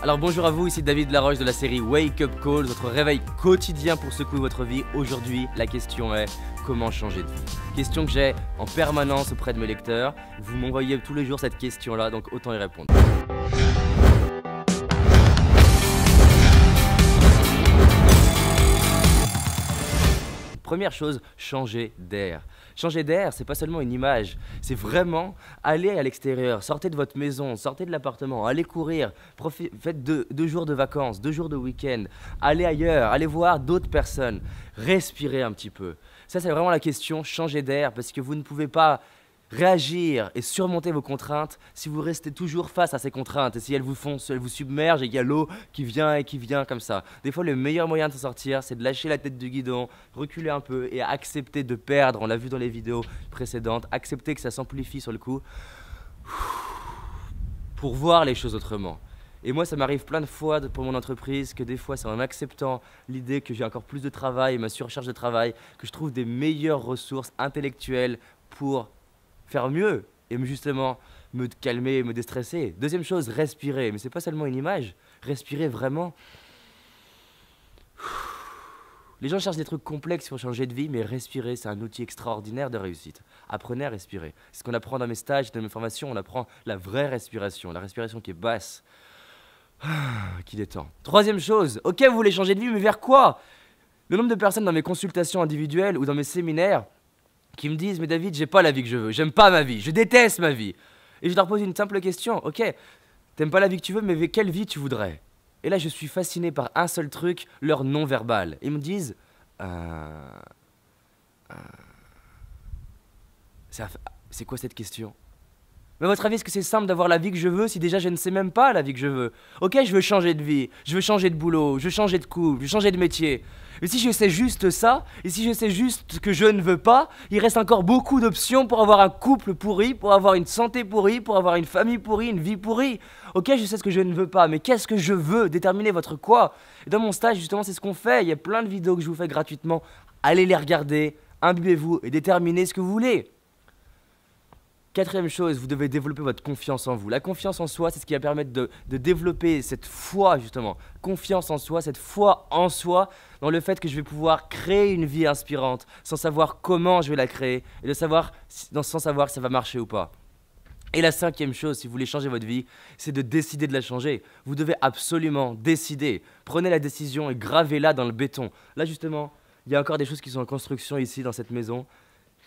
Alors bonjour à vous, ici David Laroche de la série Wake Up Call, votre réveil quotidien pour secouer votre vie. Aujourd'hui, la question est comment changer de vie? Question que j'ai en permanence auprès de mes lecteurs. Vous m'envoyez tous les jours cette question-là, donc autant y répondre. Première chose, changer d'air. Changer d'air, c'est pas seulement une image, c'est vraiment aller à l'extérieur, sortez de votre maison, sortez de l'appartement, allez courir, faites deux jours de vacances, 2 jours de week-end, allez ailleurs, allez voir d'autres personnes, respirez un petit peu. Ça, c'est vraiment la question, changer d'air, parce que vous ne pouvez pas réagir et surmonter vos contraintes si vous restez toujours face à ces contraintes et si elles vous submergent et qu'il y a l'eau qui vient comme ça. Des fois, le meilleur moyen de s'en sortir, c'est de lâcher la tête du guidon, reculer un peu et accepter de perdre. On l'a vu dans les vidéos précédentes, accepter que ça s'amplifie sur le coup pour voir les choses autrement. Et moi, ça m'arrive plein de fois pour mon entreprise que des fois, c'est en acceptant l'idée que j'ai encore plus de travail, ma surcharge de travail, que je trouve des meilleures ressources intellectuelles pour faire mieux et justement me calmer, me déstresser. Deuxième chose, respirer. Mais c'est pas seulement une image. Respirer vraiment. Les gens cherchent des trucs complexes pour changer de vie, mais respirer, c'est un outil extraordinaire de réussite. Apprenez à respirer. C'est ce qu'on apprend dans mes stages, dans mes formations. On apprend la vraie respiration, la respiration qui est basse, qui détend. Troisième chose, ok, vous voulez changer de vie, mais vers quoi? Le nombre de personnes dans mes consultations individuelles ou dans mes séminaires qui me disent « Mais David, j'ai pas la vie que je veux, j'aime pas ma vie, je déteste ma vie. » Et je leur pose une simple question, « Ok, t'aimes pas la vie que tu veux, mais quelle vie tu voudrais ?» Et là, je suis fasciné par un seul truc, leur non-verbal. Ils me disent c'est quoi cette question? Mais à votre avis, est-ce que c'est simple d'avoir la vie que je veux si déjà je ne sais même pas la vie que je veux? Ok, je veux changer de vie, je veux changer de boulot, je veux changer de couple, je veux changer de métier. Mais si je sais juste ça, et si je sais juste ce que je ne veux pas, il reste encore beaucoup d'options pour avoir un couple pourri, pour avoir une santé pourrie, pour avoir une famille pourrie, une vie pourrie. Ok, je sais ce que je ne veux pas, mais qu'est-ce que je veux? Déterminer votre quoi. Et dans mon stage, justement, c'est ce qu'on fait. Il y a plein de vidéos que je vous fais gratuitement. Allez les regarder, imbibez-vous et déterminez ce que vous voulez. Quatrième chose, vous devez développer votre confiance en vous. La confiance en soi, c'est ce qui va permettre de développer cette foi, justement. Confiance en soi, cette foi en soi, dans le fait que je vais pouvoir créer une vie inspirante, sans savoir comment je vais la créer, et sans savoir si ça va marcher ou pas. Et la cinquième chose, si vous voulez changer votre vie, c'est de décider de la changer. Vous devez absolument décider. Prenez la décision et gravez-la dans le béton. Là, justement, il y a encore des choses qui sont en construction ici, dans cette maison.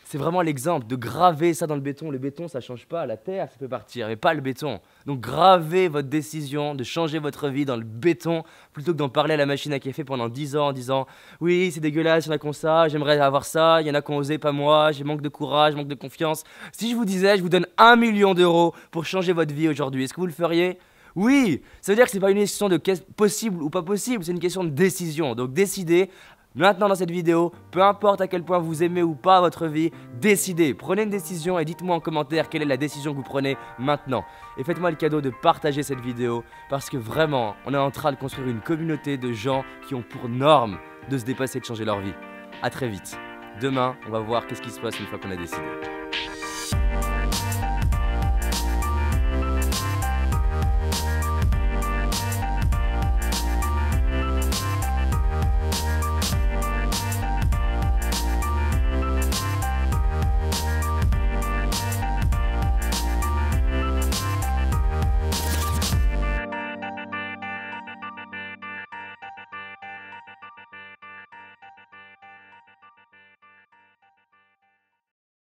C'est vraiment l'exemple de graver ça dans le béton. Le béton, ça ne change pas. La terre, ça peut partir, mais pas le béton. Donc, gravez votre décision de changer votre vie dans le béton plutôt que d'en parler à la machine à café pendant 10 ans en disant « Oui, c'est dégueulasse, il y en a qui ont ça, j'aimerais avoir ça, il y en a qui ont osé, pas moi, j'ai manque de courage, manque de confiance. » Si je vous disais, je vous donne 1 million d'euros pour changer votre vie aujourd'hui, est-ce que vous le feriez? Oui, ça veut dire que ce n'est pas une question de possible ou pas possible, c'est une question de décision. Donc, décidez. Maintenant dans cette vidéo, peu importe à quel point vous aimez ou pas votre vie, décidez, prenez une décision et dites-moi en commentaire quelle est la décision que vous prenez maintenant. Et faites-moi le cadeau de partager cette vidéo parce que vraiment, on est en train de construire une communauté de gens qui ont pour norme de se dépasser et de changer leur vie. A très vite. Demain, on va voir qu'est-ce qui se passe une fois qu'on a décidé.